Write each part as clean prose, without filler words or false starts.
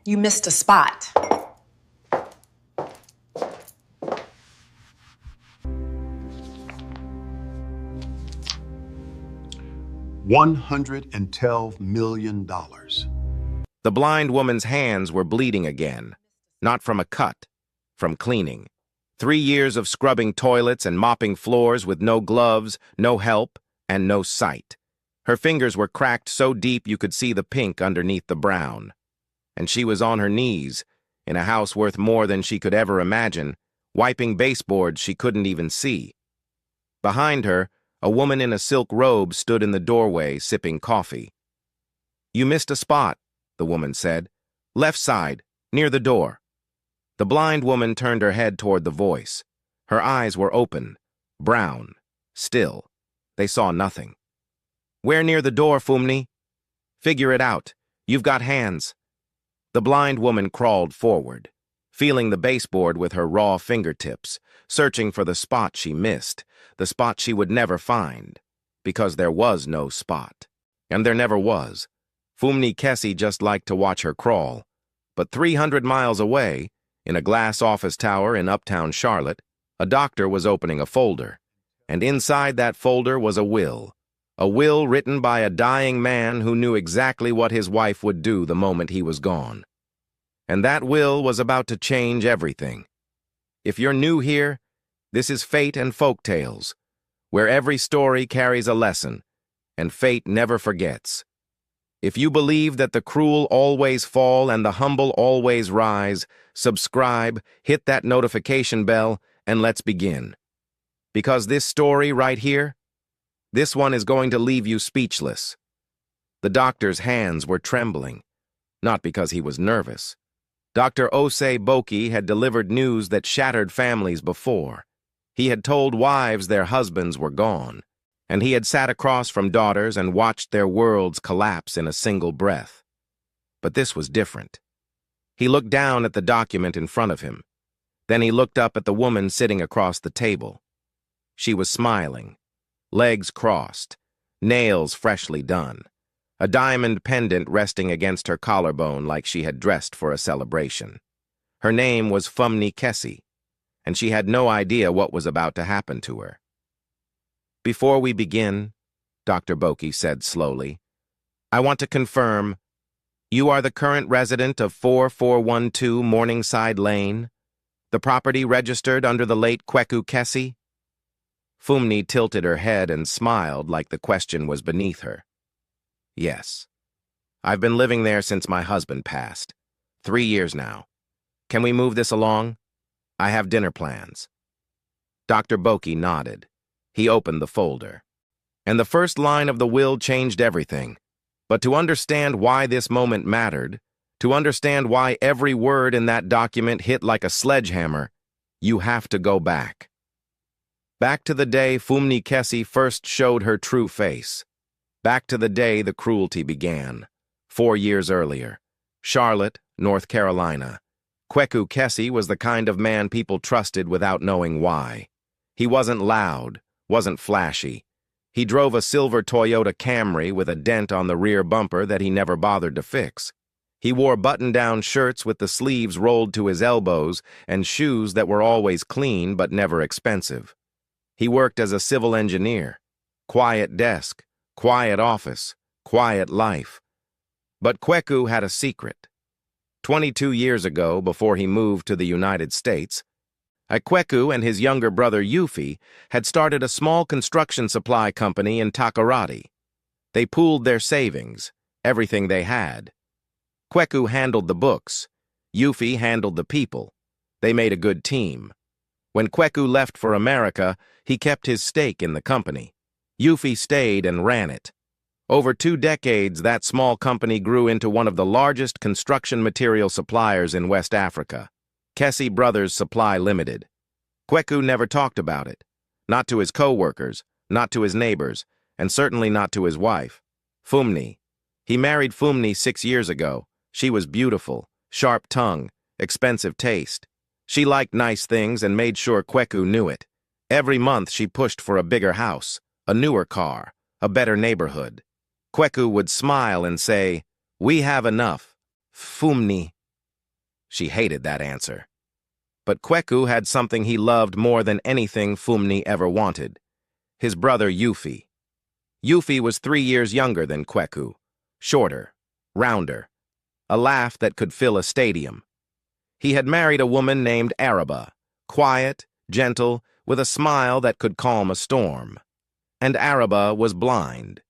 You missed a spot. 112 million. The blind woman's hands were bleeding again, not from a cut, from cleaning. 3 years of scrubbing toilets and mopping floors with no gloves, no help, and no sight. Her fingers were cracked so deep you could see the pink underneath the brown. And she was on her knees, in a house worth more than she could ever imagine, wiping baseboards she couldn't even see. Behind her, a woman in a silk robe stood in the doorway, sipping coffee. "You missed a spot," the woman said. "Left side, near the door." The blind woman turned her head toward the voice. Her eyes were open, brown, still. They saw nothing. "Where near the door, Fumni?" "Figure it out. You've got hands." The blind woman crawled forward, feeling the baseboard with her raw fingertips, searching for the spot she missed, the spot she would never find, because there was no spot. And there never was. Fumni Kessi just liked to watch her crawl. But 300 miles away, in a glass office tower in uptown Charlotte, a doctor was opening a folder. And inside that folder was a will written by a dying man who knew exactly what his wife would do the moment he was gone. And that will was about to change everything. If you're new here, this is Fate and Folktales, where every story carries a lesson, and fate never forgets. If you believe that the cruel always fall and the humble always rise, subscribe, hit that notification bell, and let's begin. Because this story right here, this one is going to leave you speechless. The doctor's hands were trembling, not because he was nervous. Dr. Osei Boki had delivered news that shattered families before. He had told wives their husbands were gone, and he had sat across from daughters and watched their worlds collapse in a single breath. But this was different. He looked down at the document in front of him. Then he looked up at the woman sitting across the table. She was smiling, legs crossed, nails freshly done, a diamond pendant resting against her collarbone like she had dressed for a celebration. Her name was Fumni Kessi, and she had no idea what was about to happen to her. "Before we begin," Dr. Boki said slowly, "I want to confirm, you are the current resident of 4412 Morningside Lane, the property registered under the late Kweku Kessi?" Fumni tilted her head and smiled like the question was beneath her. "Yes. I've been living there since my husband passed. 3 years now. Can we move this along? I have dinner plans." Dr. Boki nodded. He opened the folder. And the first line of the will changed everything. But to understand why this moment mattered, to understand why every word in that document hit like a sledgehammer, you have to go back. Back to the day Fumni Kessi first showed her true face. Back to the day the cruelty began, 4 years earlier. Charlotte, North Carolina. Kweku Kessi was the kind of man people trusted without knowing why. He wasn't loud, wasn't flashy. He drove a silver Toyota Camry with a dent on the rear bumper that he never bothered to fix. He wore button-down shirts with the sleeves rolled to his elbows and shoes that were always clean but never expensive. He worked as a civil engineer. Quiet desk, quiet office, quiet life. But Kweku had a secret. 22 years ago, before he moved to the United States, Kweku and his younger brother Yufi had started a small construction supply company in Takoradi. They pooled their savings, everything they had. Kweku handled the books. Yufi handled the people. They made a good team. When Kweku left for America, he kept his stake in the company. Yufi stayed and ran it. Over 2 decades, that small company grew into one of the largest construction material suppliers in West Africa. Kessi Brothers Supply Limited. Kweku never talked about it. Not to his co-workers, not to his neighbors, and certainly not to his wife, Fumni. He married Fumni 6 years ago. She was beautiful, sharp tongue, expensive taste. She liked nice things and made sure Kweku knew it. Every month she pushed for a bigger house, a newer car, a better neighborhood. Kweku would smile and say, "We have enough, Fumni." She hated that answer. But Kweku had something he loved more than anything Fumni ever wanted: his brother Yufi. Yufi was 3 years younger than Kweku, shorter, rounder, a laugh that could fill a stadium. He had married a woman named Araba, quiet, gentle, with a smile that could calm a storm. And Araba was blind.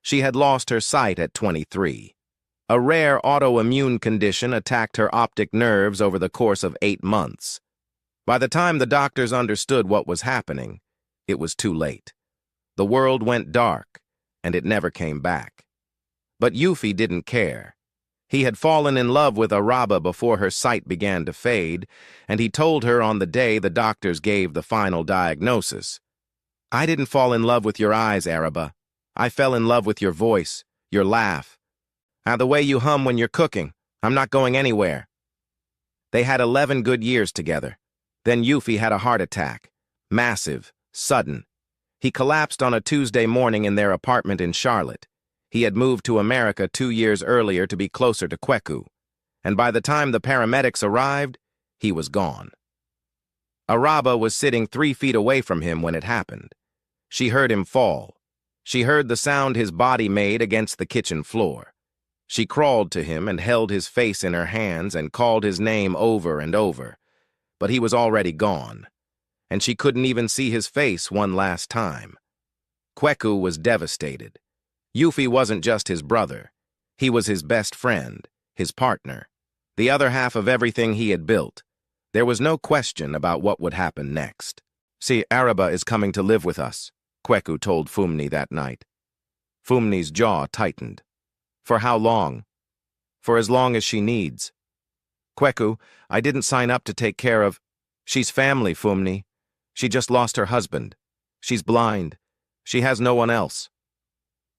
She had lost her sight at 23. A rare autoimmune condition attacked her optic nerves over the course of 8 months. By the time the doctors understood what was happening, it was too late. The world went dark, and it never came back. But Yufi didn't care. He had fallen in love with Araba before her sight began to fade, and he told her on the day the doctors gave the final diagnosis. "I didn't fall in love with your eyes, Araba. I fell in love with your voice, your laugh. The way you hum when you're cooking. I'm not going anywhere." They had 11 good years together. Then Yufi had a heart attack. Massive, sudden. He collapsed on a Tuesday morning in their apartment in Charlotte. He had moved to America 2 years earlier to be closer to Kweku, and by the time the paramedics arrived, he was gone. Araba was sitting 3 feet away from him when it happened. She heard him fall. She heard the sound his body made against the kitchen floor. She crawled to him and held his face in her hands and called his name over and over, but he was already gone, and she couldn't even see his face one last time. Kweku was devastated. Yufi wasn't just his brother. He was his best friend, his partner, the other half of everything he had built. There was no question about what would happen next. "See, Araba is coming to live with us," Kweku told Fumni that night. Fumni's jaw tightened. "For how long?" "For as long as she needs." "Kweku, I didn't sign up to take care of—" "She's family, Fumni. She just lost her husband. She's blind. She has no one else."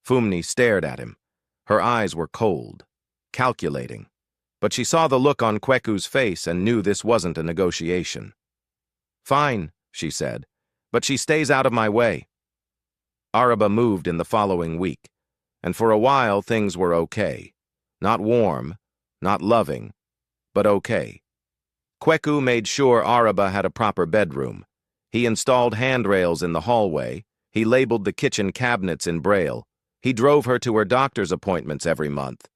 Fumni stared at him. Her eyes were cold, calculating, but she saw the look on Kweku's face and knew this wasn't a negotiation. "Fine," she said, "but she stays out of my way." Araba moved in the following week, and for a while things were okay. Not warm, not loving, but okay. Kweku made sure Araba had a proper bedroom. He installed handrails in the hallway. He labeled the kitchen cabinets in Braille. He drove her to her doctor's appointments every month.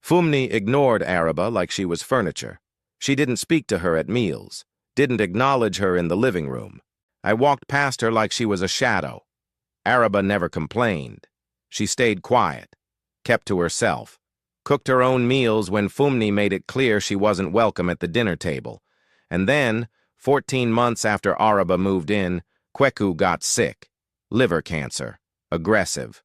Fumni ignored Araba like she was furniture. She didn't speak to her at meals, didn't acknowledge her in the living room. I walked past her like she was a shadow. Araba never complained. She stayed quiet, kept to herself, cooked her own meals when Fumni made it clear she wasn't welcome at the dinner table. And then, 14 months after Araba moved in, Kweku got sick. Liver cancer. Aggressive.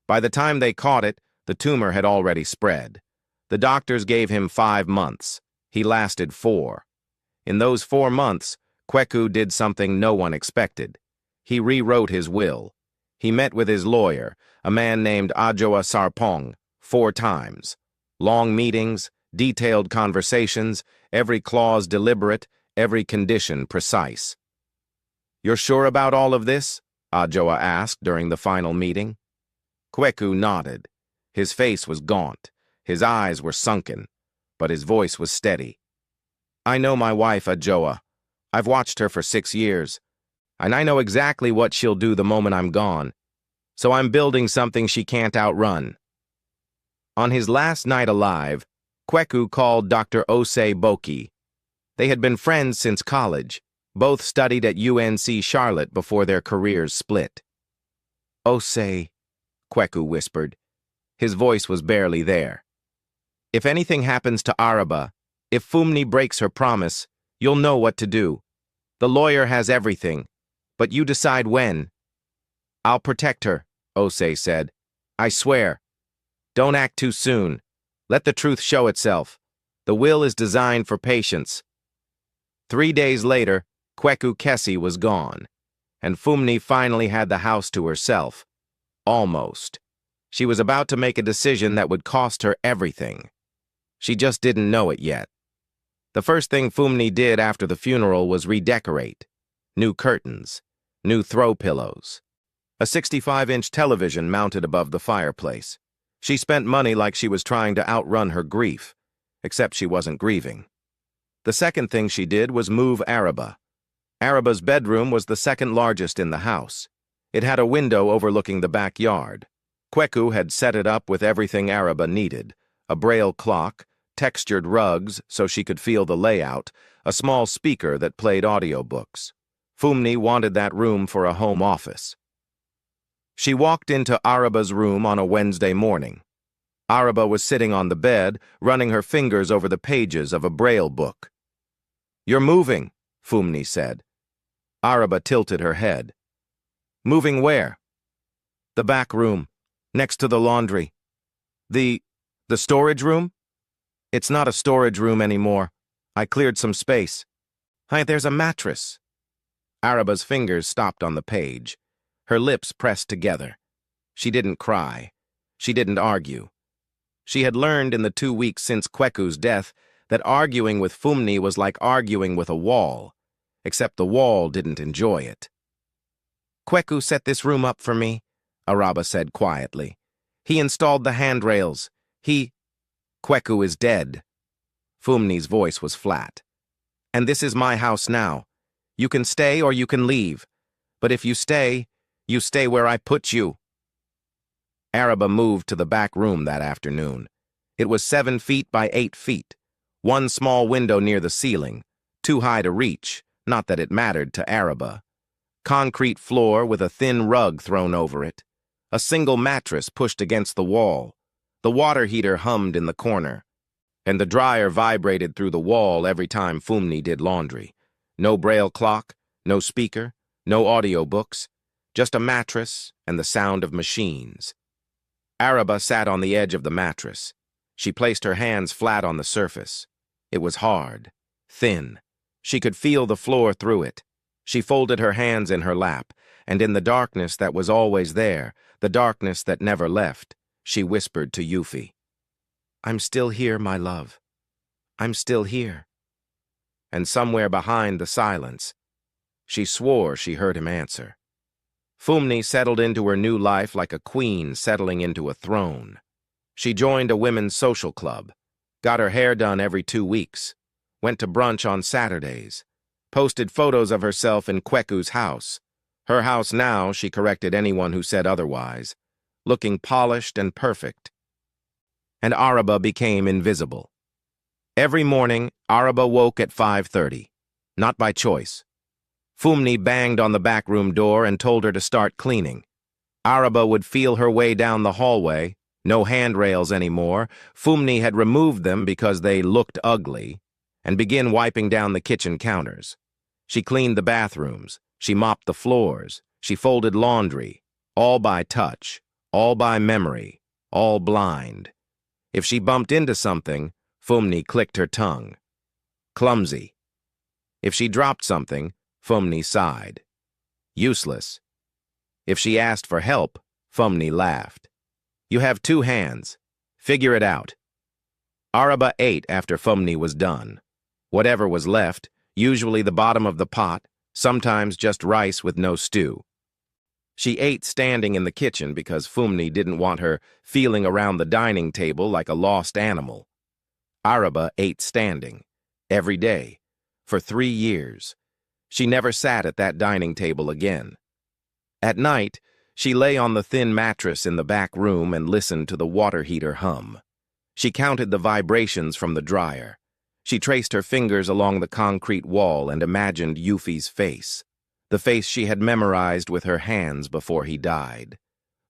By the time they caught it, the tumor had already spread. The doctors gave him 5 months. He lasted 4. In those 4 months, Kweku did something no one expected. He rewrote his will. He met with his lawyer, a man named Ajoa Sarpong, 4 times. Long meetings, detailed conversations, every clause deliberate, every condition precise. "You're sure about all of this?" Ajoa asked during the final meeting. Kweku nodded. His face was gaunt. His eyes were sunken, but his voice was steady. "I know my wife, Ajoa. I've watched her for 6 years, and I know exactly what she'll do the moment I'm gone. So I'm building something she can't outrun." On his last night alive, Kweku called Dr. Osei Boki. They had been friends since college. Both studied at UNC Charlotte before their careers split. "Osei," Kweku whispered. His voice was barely there. "If anything happens to Araba, if Fumni breaks her promise, you'll know what to do. The lawyer has everything, but you decide when." "I'll protect her," Osei said. "I swear. Don't act too soon. Let the truth show itself. The will is designed for patience." 3 days later, Kweku Kesi was gone, and Fumni finally had the house to herself. Almost. She was about to make a decision that would cost her everything. She just didn't know it yet. The first thing Fumni did after the funeral was redecorate. New curtains, new throw pillows, a 65-inch television mounted above the fireplace. She spent money like she was trying to outrun her grief, except she wasn't grieving. The second thing she did was move Araba. Araba's bedroom was the second largest in the house. It had a window overlooking the backyard. Kweku had set it up with everything Araba needed: a braille clock, textured rugs so she could feel the layout, a small speaker that played audiobooks. Fumni wanted that room for a home office. She walked into Araba's room on a Wednesday morning. Araba was sitting on the bed, running her fingers over the pages of a braille book. "You're moving," Fumni said. Araba tilted her head. "Moving where?" "The back room, next to the laundry." The storage room?" "It's not a storage room anymore. I cleared some space." "Hi, there's a mattress." Araba's fingers stopped on the page. Her lips pressed together. She didn't cry. She didn't argue. She had learned in the 2 weeks since Kweku's death that arguing with Fumni was like arguing with a wall, except the wall didn't enjoy it. "Kweku set this room up for me," Araba said quietly. "He installed the handrails. Kweku is dead." Fumni's voice was flat. "And this is my house now. You can stay or you can leave. But if you stay where I put you." Araba moved to the back room that afternoon. It was 7 feet by 8 feet. One small window near the ceiling, too high to reach, not that it mattered to Araba. Concrete floor with a thin rug thrown over it. A single mattress pushed against the wall. The water heater hummed in the corner. And the dryer vibrated through the wall every time Fumni did laundry. No braille clock, no speaker, no audiobooks, just a mattress and the sound of machines. Araba sat on the edge of the mattress. She placed her hands flat on the surface. It was hard, thin. She could feel the floor through it. She folded her hands in her lap, and in the darkness that was always there, the darkness that never left, she whispered to Yuffie, "I'm still here, my love. I'm still here." And somewhere behind the silence, she swore she heard him answer. Fumni settled into her new life like a queen settling into a throne. She joined a women's social club, got her hair done every 2 weeks, went to brunch on Saturdays, posted photos of herself in Kweku's house. Her house now, she corrected anyone who said otherwise, looking polished and perfect. And Araba became invisible. Every morning, Araba woke at 5:30, not by choice. Fumni banged on the back room door and told her to start cleaning. Araba would feel her way down the hallway. No handrails anymore. Fumni had removed them because they looked ugly, and begin wiping down the kitchen counters. She cleaned the bathrooms. She mopped the floors. She folded laundry, all by touch, all by memory, all blind. If she bumped into something, Fumni clicked her tongue. Clumsy. If she dropped something, Fumni sighed. Useless. If she asked for help, Fumni laughed. "You have 2 hands. Figure it out." Araba ate after Fumni was done. Whatever was left, usually the bottom of the pot, sometimes just rice with no stew. She ate standing in the kitchen because Fumni didn't want her feeling around the dining table like a lost animal. Araba ate standing, every day, for 3 years. She never sat at that dining table again. At night, she lay on the thin mattress in the back room and listened to the water heater hum. She counted the vibrations from the dryer. She traced her fingers along the concrete wall and imagined Yuffie's face, the face she had memorized with her hands before he died.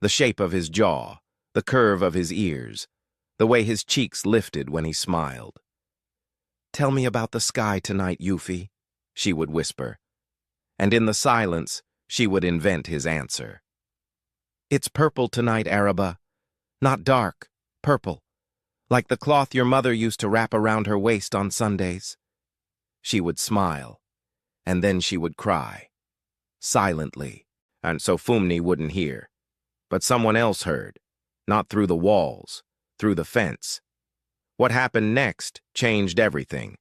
The shape of his jaw, the curve of his ears, the way his cheeks lifted when he smiled. "Tell me about the sky tonight, Yuffie," she would whisper. And in the silence, she would invent his answer. "It's purple tonight, Araba. Not dark, purple. Like the cloth your mother used to wrap around her waist on Sundays." She would smile, and then she would cry. Silently, and so Fumni wouldn't hear. But someone else heard, not through the walls, through the fence. What happened next changed everything,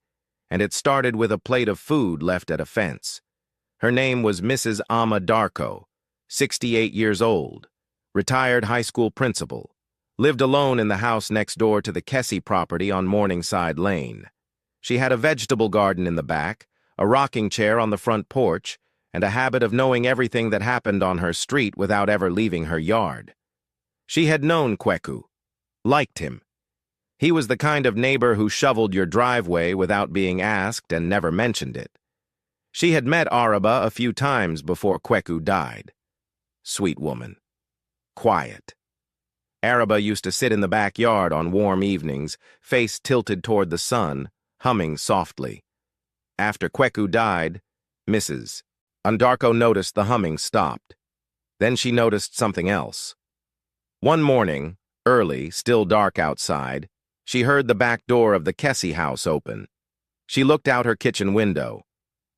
and it started with a plate of food left at a fence. Her name was Mrs. Amma Darko, 68 years old, retired high school principal, lived alone in the house next door to the Kessie property on Morningside Lane. She had a vegetable garden in the back, a rocking chair on the front porch, and a habit of knowing everything that happened on her street without ever leaving her yard. She had known Kweku, liked him. He was the kind of neighbor who shoveled your driveway without being asked and never mentioned it. She had met Araba a few times before Kweku died. Sweet woman. Quiet. Araba used to sit in the backyard on warm evenings, face tilted toward the sun, humming softly. After Kweku died, Mrs. Andarko noticed the humming stopped. Then she noticed something else. One morning, early, still dark outside, she heard the back door of the Kessie house open. She looked out her kitchen window.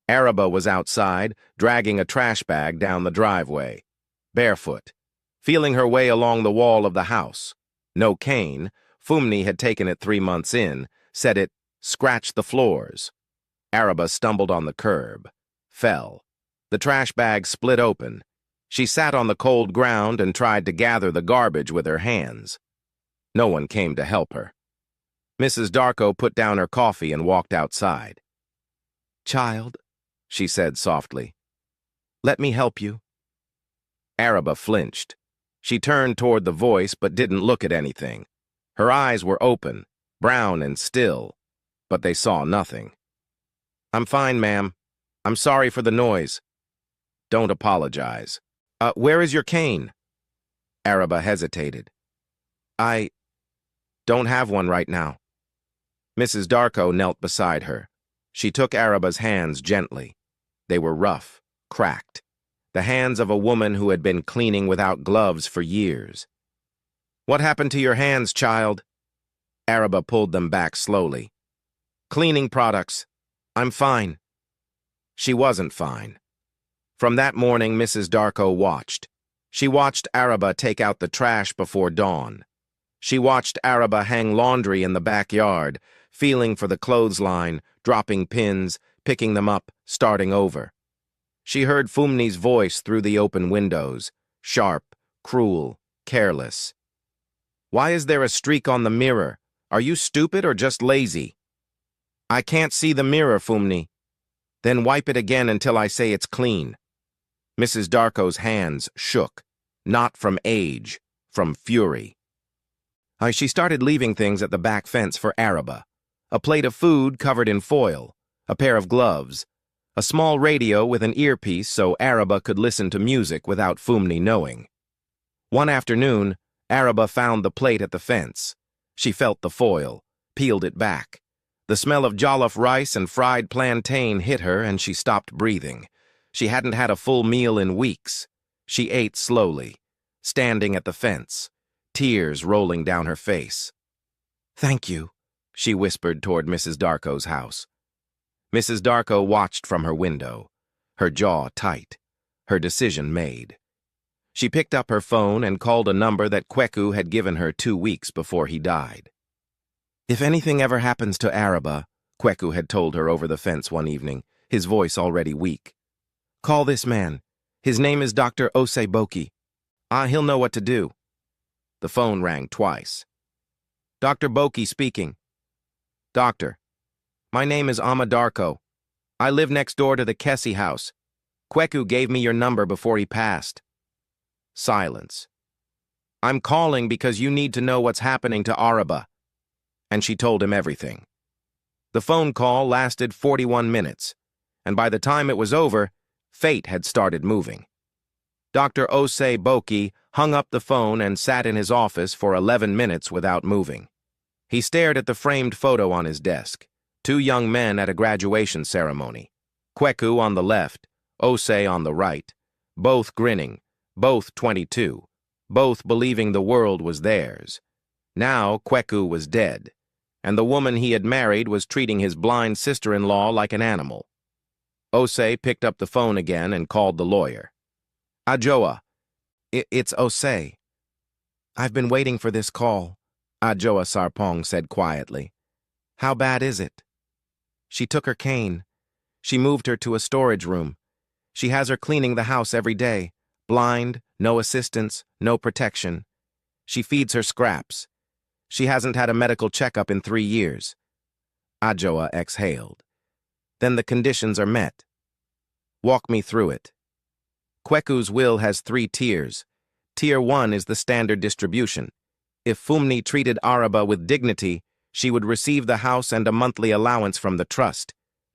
Araba was outside, dragging a trash bag down the driveway, barefoot, feeling her way along the wall of the house. No cane. Fumni had taken it 3 months in, said it scratched the floors. Araba stumbled on the curb, fell. The trash bag split open. She sat on the cold ground and tried to gather the garbage with her hands. No one came to help her. Mrs. Darko put down her coffee and walked outside. "Child," she said softly, "let me help you." Araba flinched. She turned toward the voice but didn't look at anything. Her eyes were open, brown and still, but they saw nothing. "I'm fine, ma'am. I'm sorry for the noise." "Don't apologize. Where is your cane?" Araba hesitated. "I don't have one right now." Mrs. Darko knelt beside her. She took Araba's hands gently. They were rough, cracked, the hands of a woman who had been cleaning without gloves for years. "What happened to your hands, child?" Araba pulled them back slowly. "Cleaning products. I'm fine." She wasn't fine. From that morning, Mrs. Darko watched. She watched Araba take out the trash before dawn. She watched Araba hang laundry in the backyard, feeling for the clothesline, dropping pins, picking them up, starting over. She heard Fumni's voice through the open windows, sharp, cruel, careless. "Why is there a streak on the mirror? Are you stupid or just lazy?" "I can't see the mirror, Fumni." "Then wipe it again until I say it's clean." Mrs. Darko's hands shook, not from age, from fury. She started leaving things at the back fence for Araba. A plate of food covered in foil, a pair of gloves, a small radio with an earpiece so Araba could listen to music without Fumni knowing. One afternoon, Araba found the plate at the fence. She felt the foil, peeled it back. The smell of jollof rice and fried plantain hit her and she stopped breathing. She hadn't had a full meal in weeks. She ate slowly, standing at the fence, tears rolling down her face. "Thank you," she whispered toward Mrs. Darko's house. Mrs. Darko watched from her window, her jaw tight, her decision made. She picked up her phone and called a number that Kweku had given her 2 weeks before he died. "If anything ever happens to Araba," Kweku had told her over the fence one evening, his voice already weak, "call this man. His name is Dr. Oseboki. He'll know what to do." The phone rang twice. "Dr. Boki speaking." "Doctor, my name is Ama Darko. I live next door to the Kessie house. Kweku gave me your number before he passed." Silence. "I'm calling because you need to know what's happening to Araba." And she told him everything. The phone call lasted 41 minutes, and by the time it was over, fate had started moving. Dr. Oseboki hung up the phone and sat in his office for 11 minutes without moving. He stared at the framed photo on his desk, 2 young men at a graduation ceremony. Kweku on the left, Ose on the right, both grinning, both 22, both believing the world was theirs. Now Kweku was dead, and the woman he had married was treating his blind sister-in-law like an animal. Ose picked up the phone again and called the lawyer. "Ajoa, it's Ose. I've been waiting for this call," Ajoa Sarpong said quietly. "How bad is it?" "She took her cane. She moved her to a storage room. She has her cleaning the house every day. Blind, no assistance, no protection. She feeds her scraps. She hasn't had a medical checkup in 3 years. Ajoa exhaled. Then the conditions are met. Walk me through it. Kweku's will has 3 tiers. Tier 1 is the standard distribution. If Fumni treated Araba with dignity, she would receive the house and a monthly allowance from the trust.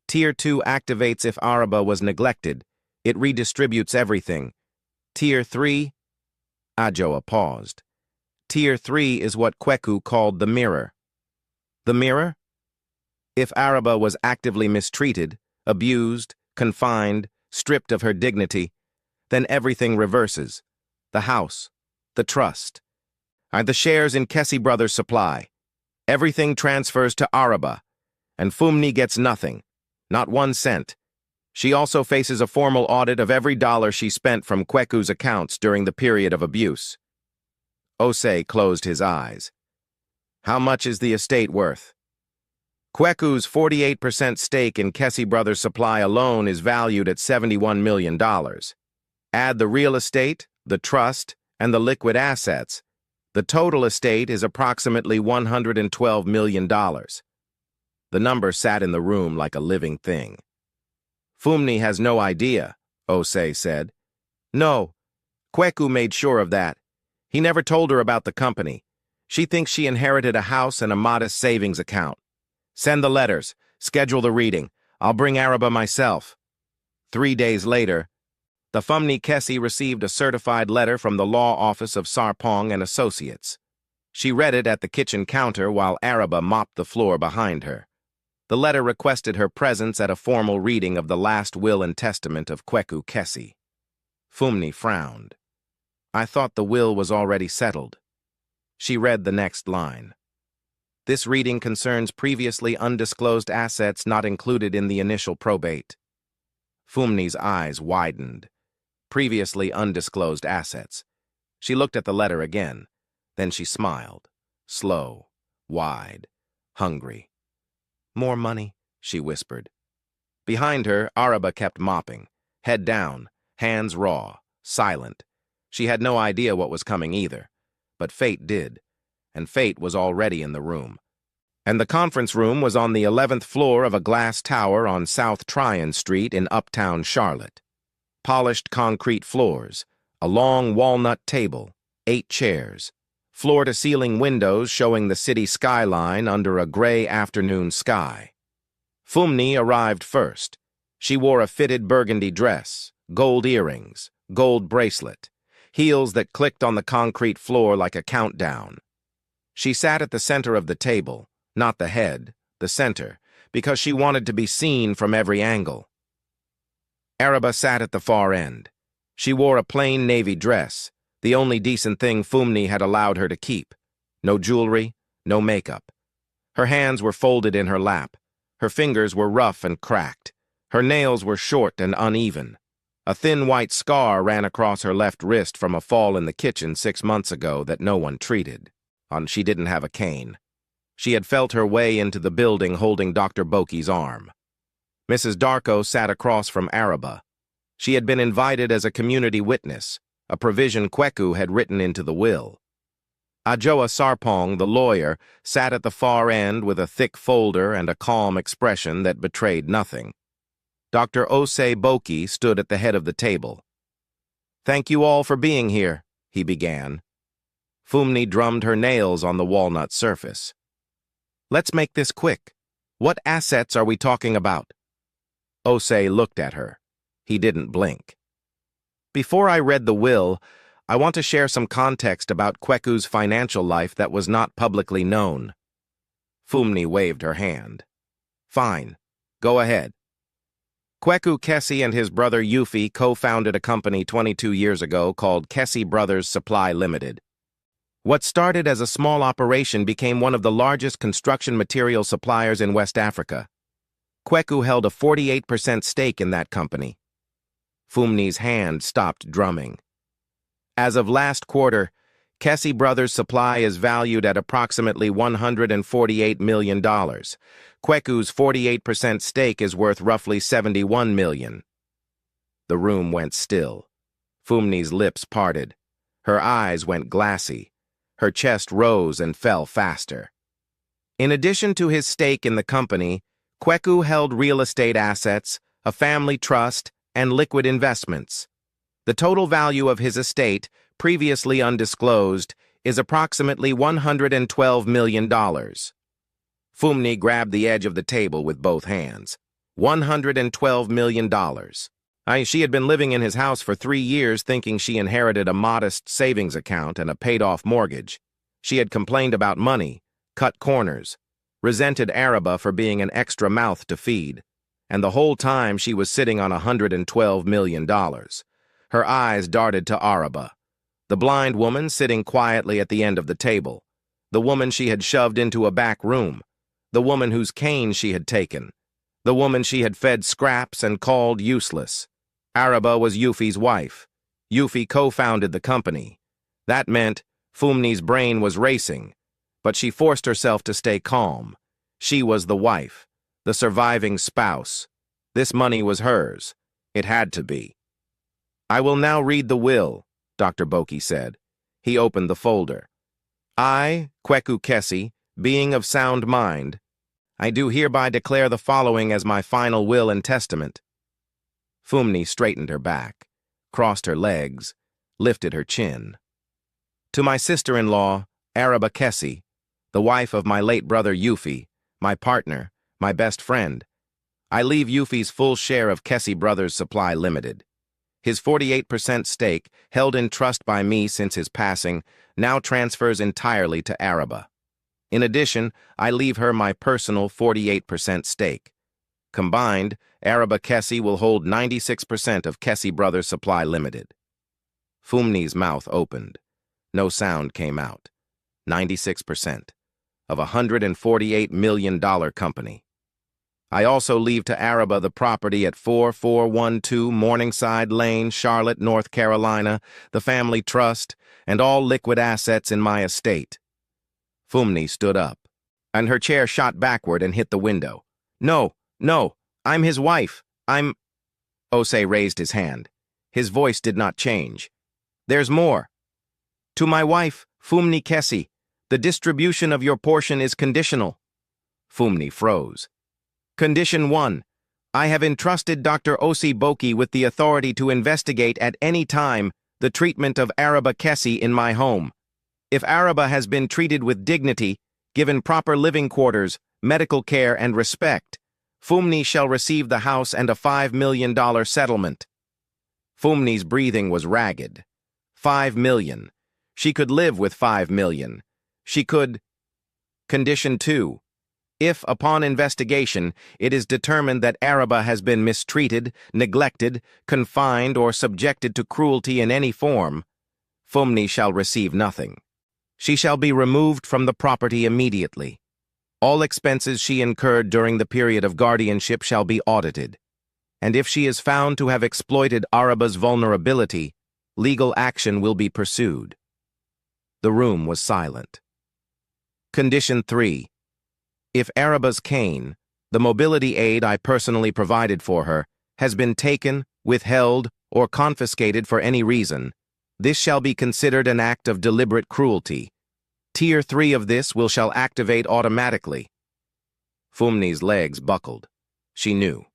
Tier 2 activates if Araba was neglected. It redistributes everything. Tier 3? Ajoa paused. Tier 3 is what Kweku called the mirror. The mirror? If Araba was actively mistreated, abused, confined, stripped of her dignity, then everything reverses. The house, the trust, and the shares in Kessi Brothers Supply. Everything transfers to Araba, and Fumni gets nothing, not 1 cent. She also faces a formal audit of every dollar she spent from Kweku's accounts during the period of abuse. Osei closed his eyes. How much is the estate worth? Kweku's 48% stake in Kessi Brothers Supply alone is valued at $71 million. Add the real estate, the trust, and the liquid assets. The total estate is approximately $112 million. The number sat in the room like a living thing. Fumni has no idea, Osei said. No, Kweku made sure of that. He never told her about the company. She thinks she inherited a house and a modest savings account. Send the letters. Schedule the reading. I'll bring Araba myself. 3 days later, the Fumni Kessi received a certified letter from the law office of Sarpong and Associates. She read it at the kitchen counter while Araba mopped the floor behind her. The letter requested her presence at a formal reading of the last will and testament of Kweku Kessi. Fumni frowned. I thought the will was already settled. She read the next line. This reading concerns previously undisclosed assets not included in the initial probate. Fumni's eyes widened. Previously undisclosed assets. She looked at the letter again. Then she smiled. Slow, wide, hungry. More money, she whispered. Behind her, Araba kept mopping. Head down, hands raw, silent. She had no idea what was coming either. But fate did. And fate was already in the room. And the conference room was on the 11th floor of a glass tower on South Tryon Street in uptown Charlotte. Polished concrete floors, a long walnut table, 8 chairs, floor-to-ceiling windows showing the city skyline under a gray afternoon sky. Fumni arrived first. She wore a fitted burgundy dress, gold earrings, gold bracelet, heels that clicked on the concrete floor like a countdown. She sat at the center of the table, not the head, the center, because she wanted to be seen from every angle. Araba sat at the far end. She wore a plain navy dress, the only decent thing Fumni had allowed her to keep. No jewelry, no makeup. Her hands were folded in her lap. Her fingers were rough and cracked. Her nails were short and uneven. A thin white scar ran across her left wrist from a fall in the kitchen 6 months ago that no one treated. She didn't have a cane. She had felt her way into the building holding Dr. Boki's arm. Mrs. Darko sat across from Araba. She had been invited as a community witness, a provision Kweku had written into the will. Ajoa Sarpong, the lawyer, sat at the far end with a thick folder and a calm expression that betrayed nothing. Dr. Osei Boki stood at the head of the table. Thank you all for being here, he began. Fumni drummed her nails on the walnut surface. Let's make this quick. What assets are we talking about? Osei looked at her. He didn't blink. Before I read the will, I want to share some context about Kweku's financial life that was not publicly known. Fumni waved her hand. Fine. Go ahead. Kweku Kessi and his brother Yufi co-founded a company 22 years ago called Kessi Brothers Supply Limited. What started as a small operation became one of the largest construction material suppliers in West Africa. Kweku held a 48% stake in that company. Fumni's hand stopped drumming. As of last quarter, Kessi Brothers Supply is valued at approximately $148 million. Kweku's 48% stake is worth roughly $71 million. The room went still. Fumni's lips parted. Her eyes went glassy. Her chest rose and fell faster. In addition to his stake in the company, Kweku held real estate assets, a family trust, and liquid investments. The total value of his estate, previously undisclosed, is approximately $112 million. Fumni grabbed the edge of the table with both hands. $112 million. She had been living in his house for 3 years thinking she inherited a modest savings account and a paid-off mortgage. She had complained about money, cut corners, resented Araba for being an extra mouth to feed, and the whole time she was sitting on $112 million. Her eyes darted to Araba, the blind woman sitting quietly at the end of the table, the woman she had shoved into a back room, the woman whose cane she had taken, the woman she had fed scraps and called useless. Araba was Yufi's wife. Yufi co-founded the company. That meant Fumni's brain was racing, but she forced herself to stay calm. She was the wife, the surviving spouse. This money was hers. It had to be. "I will now read the will," Dr. Boki said. He opened the folder. "I, Kweku Kesi, being of sound mind, I do hereby declare the following as my final will and testament." Fumni straightened her back, crossed her legs, lifted her chin. "To my sister-in-law, Araba Kesi, the wife of my late brother Yufi, my partner, my best friend, I leave Yufi's full share of Kesi Brothers Supply Limited. His 48% stake, held in trust by me since his passing, now transfers entirely to Araba. In addition, I leave her my personal 48% stake. Combined, Araba Kesi will hold 96% of Kesi Brothers Supply Limited." Fumni's mouth opened. No sound came out. 96% of a $148 million company. "I also leave to Araba the property at 4412 Morningside Lane, Charlotte, North Carolina, the family trust, and all liquid assets in my estate." Fumni stood up, and her chair shot backward and hit the window. "No, no, I'm his wife. Osei raised his hand. His voice did not change. "There's more. To my wife, Fumni Kesi, the distribution of your portion is conditional." Fumni froze. "Condition 1. I have entrusted Dr. Osi Boki with the authority to investigate at any time the treatment of Araba Kesi in my home. If Araba has been treated with dignity, given proper living quarters, medical care, and respect, Fumni shall receive the house and a $5 million settlement." Fumni's breathing was ragged. $5 million. She could live with $5 million. She could. Condition 2. If, upon investigation, it is determined that Araba has been mistreated, neglected, confined, or subjected to cruelty in any form, Fumni shall receive nothing. She shall be removed from the property immediately. All expenses she incurred during the period of guardianship shall be audited. And if she is found to have exploited Araba's vulnerability, legal action will be pursued. The room was silent. Condition 3. If Araba's cane, the mobility aid I personally provided for her, has been taken, withheld, or confiscated for any reason, this shall be considered an act of deliberate cruelty. Tier 3 of this shall activate automatically. Fumni's legs buckled. She knew.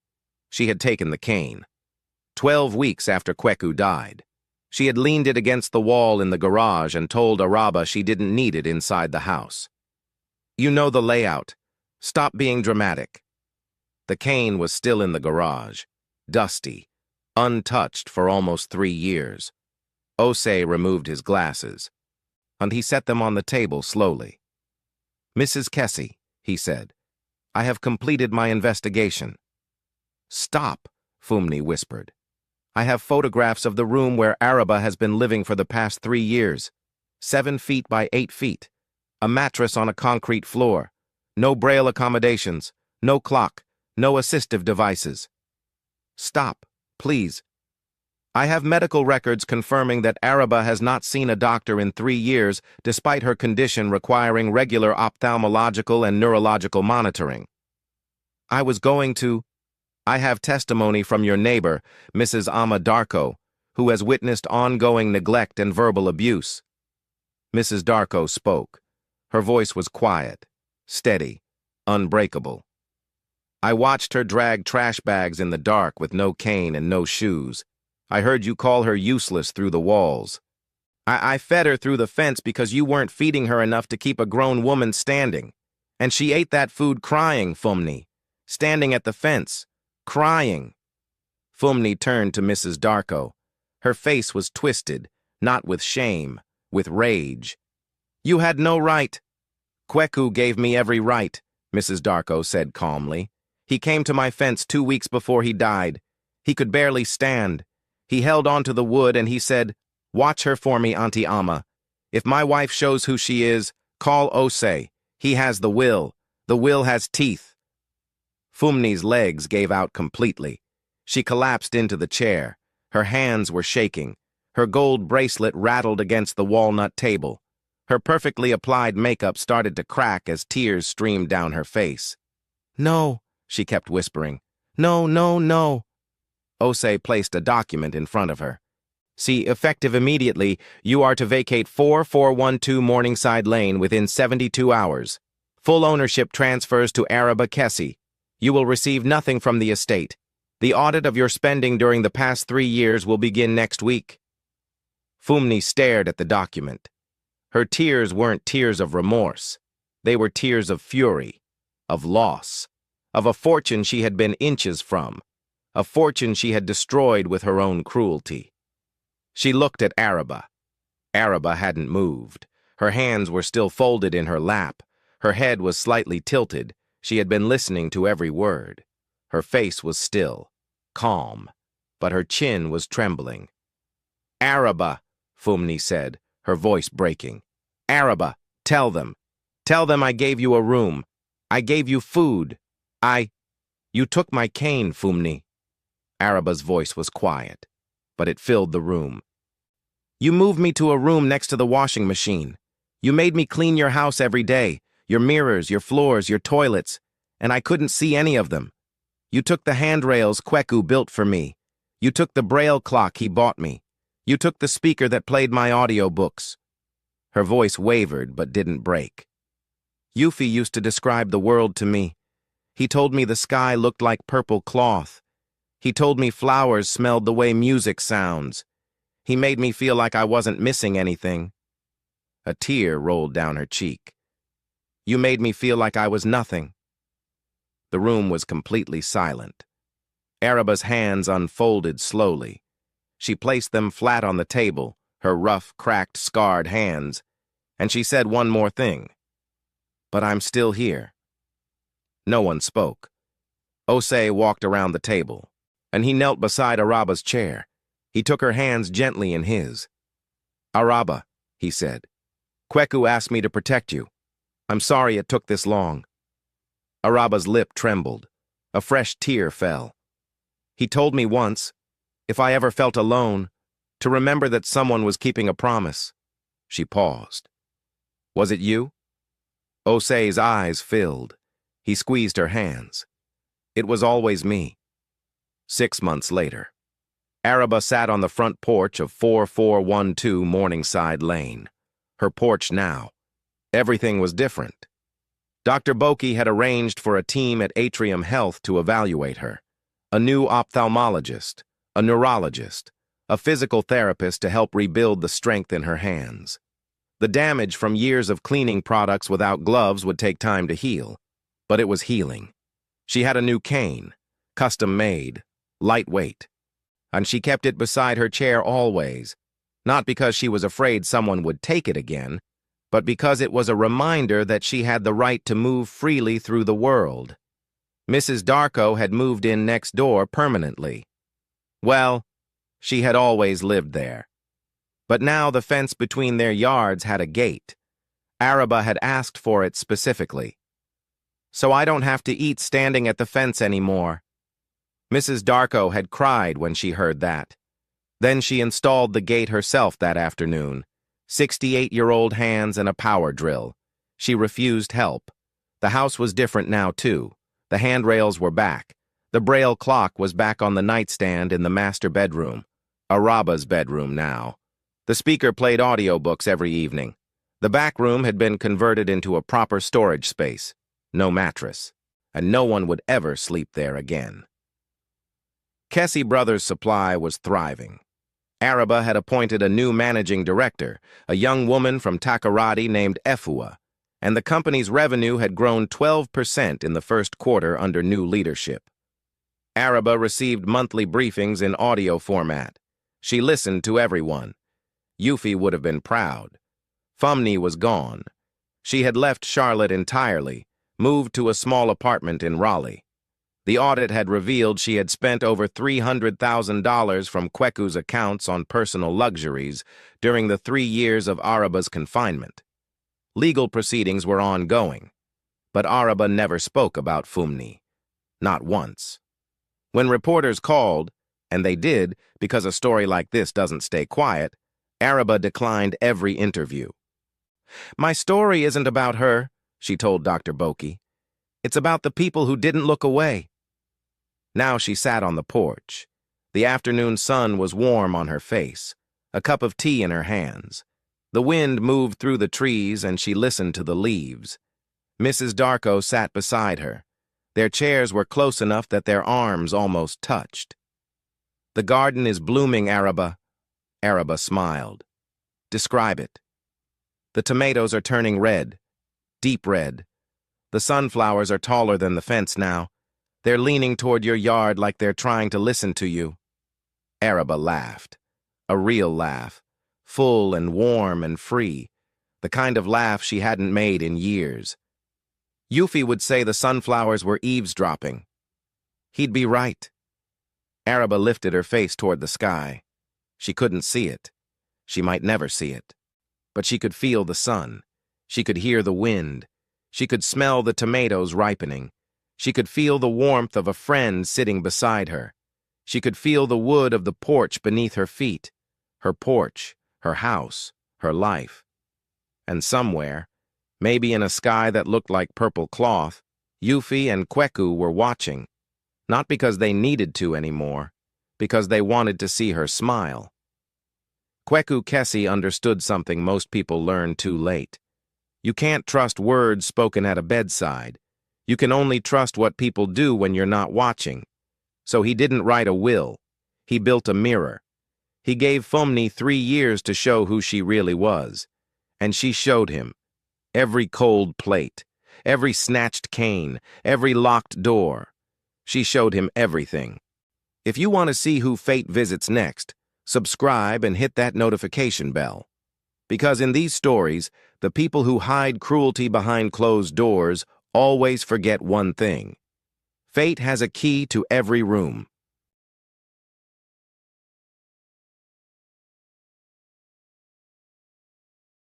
She had taken the cane. 12 weeks after Kweku died. She had leaned it against the wall in the garage and told Araba she didn't need it inside the house. "You know the layout. Stop being dramatic." The cane was still in the garage, dusty, untouched for almost 3 years. Osei removed his glasses, and he set them on the table slowly. "Mrs. Kesi," he said, "I have completed my investigation." "Stop," Fumni whispered. "I have photographs of the room where Araba has been living for the past 3 years. 7 feet by 8 feet. A mattress on a concrete floor. No braille accommodations. No clock. No assistive devices." "Stop, please. I have medical records confirming that Araba has not seen a doctor in 3 years despite her condition requiring regular ophthalmological and neurological monitoring. I have testimony from your neighbor, Mrs. Ama Darko, who has witnessed ongoing neglect and verbal abuse." Mrs. Darko spoke. Her voice was quiet, steady, unbreakable. I watched her drag trash bags in the dark with no cane and no shoes. I heard you call her useless through the walls. I fed her through the fence because you weren't feeding her enough to keep a grown woman standing. And she ate that food crying, Fumni. Standing at the fence, crying. Fumni turned to Mrs. Darko. Her face was twisted, not with shame, with rage. You had no right. Kweku gave me every right, Mrs. Darko said calmly. He came to my fence 2 weeks before he died. He could barely stand. He held onto the wood and he said, "Watch her for me, Auntie Amma. If my wife shows who she is, call Osei. He has the will. The will has teeth." Fumni's legs gave out completely. She collapsed into the chair. Her hands were shaking. Her gold bracelet rattled against the walnut table. Her perfectly applied makeup started to crack as tears streamed down her face. "No," she kept whispering. "No, no, no." Osei placed a document in front of her. "See, effective immediately, you are to vacate 4412 Morningside Lane within 72 hours. Full ownership transfers to Araba Kessi. You will receive nothing from the estate. The audit of your spending during the past 3 years will begin next week." Fumni stared at the document. Her tears weren't tears of remorse. They were tears of fury, of loss, of a fortune she had been inches from, a fortune she had destroyed with her own cruelty. She looked at Araba. Araba hadn't moved. Her hands were still folded in her lap. Her head was slightly tilted. She had been listening to every word. Her face was still, calm, but her chin was trembling. "Araba," Fumni said, her voice breaking. "Araba, tell them. Tell them I gave you a room. I gave you food. You took my cane, Fumni." Araba's voice was quiet, but it filled the room. "You moved me to a room next to the washing machine. You made me clean your house every day, your mirrors, your floors, your toilets, and I couldn't see any of them. You took the handrails Kweku built for me. You took the braille clock he bought me. You took the speaker that played my audiobooks." Her voice wavered but didn't break. "Yuffie used to describe the world to me. He told me the sky looked like purple cloth. He told me flowers smelled the way music sounds. He made me feel like I wasn't missing anything." A tear rolled down her cheek. "You made me feel like I was nothing." The room was completely silent. Araba's hands unfolded slowly. She placed them flat on the table, her rough, cracked, scarred hands, and she said one more thing. "But I'm still here." No one spoke. Osei walked around the table, and he knelt beside Araba's chair. He took her hands gently in his. "Araba," he said, "Kweku asked me to protect you. I'm sorry it took this long." Araba's lip trembled. A fresh tear fell. "He told me once, if I ever felt alone, to remember that someone was keeping a promise." She paused. "Was it you?" Osei's eyes filled. He squeezed her hands. "It was always me." 6 months later, Araba sat on the front porch of 4412 Morningside Lane. Her porch now. Everything was different. Dr. Boki had arranged for a team at Atrium Health to evaluate her. A new ophthalmologist, a neurologist, a physical therapist to help rebuild the strength in her hands. The damage from years of cleaning products without gloves would take time to heal, but it was healing. She had a new cane, custom-made, lightweight, and she kept it beside her chair always, not because she was afraid someone would take it again, but because it was a reminder that she had the right to move freely through the world. Mrs. Darko had moved in next door permanently. Well, she had always lived there. But now the fence between their yards had a gate. Araba had asked for it specifically. "So I don't have to eat standing at the fence anymore." Mrs. Darko had cried when she heard that. Then she installed the gate herself that afternoon. 68-year-old hands and a power drill. She refused help. The house was different now, too. The handrails were back. The braille clock was back on the nightstand in the master bedroom. Araba's bedroom now. The speaker played audiobooks every evening. The back room had been converted into a proper storage space. no mattress, and no one would ever sleep there again. Kessie Brothers Supply was thriving. Araba had appointed a new managing director, a young woman from Takoradi named Efua, and the company's revenue had grown 12% in the first quarter under new leadership. Araba received monthly briefings in audio format. She listened to everyone. Yuffie would have been proud. Fumney was gone. She had left Charlotte entirely, moved to a small apartment in Raleigh. The audit had revealed she had spent over $300,000 from Kweku's accounts on personal luxuries during the 3 years of Araba's confinement. Legal proceedings were ongoing, but Araba never spoke about Fumney. Not once. When reporters called, and they did because a story like this doesn't stay quiet, Araba declined every interview. "My story isn't about her," she told Dr. Boki. "It's about the people who didn't look away." Now she sat on the porch. The afternoon sun was warm on her face, a cup of tea in her hands. The wind moved through the trees and she listened to the leaves. Mrs. Darko sat beside her. Their chairs were close enough that their arms almost touched. "The garden is blooming, Araba." Araba smiled. "Describe it." "The tomatoes are turning red, deep red. The sunflowers are taller than the fence now. They're leaning toward your yard like they're trying to listen to you." Araba laughed. A real laugh, full and warm and free, the kind of laugh she hadn't made in years. Yuffie would say the sunflowers were eavesdropping. He'd be right. Araba lifted her face toward the sky. She couldn't see it. She might never see it. But she could feel the sun. She could hear the wind. She could smell the tomatoes ripening. She could feel the warmth of a friend sitting beside her. She could feel the wood of the porch beneath her feet. Her porch, her house, her life. And somewhere, maybe in a sky that looked like purple cloth, Yuffie and Kweku were watching, not because they needed to anymore, because they wanted to see her smile. Kweku Kessie understood something most people learn too late. You can't trust words spoken at a bedside. You can only trust what people do when you're not watching. So he didn't write a will. He built a mirror. He gave Fumney 3 years to show who she really was. And she showed him. Every cold plate, every snatched cane, every locked door. She showed him everything. If you want to see who fate visits next, subscribe and hit that notification bell. Because in these stories, the people who hide cruelty behind closed doors always forget one thing. Fate has a key to every room.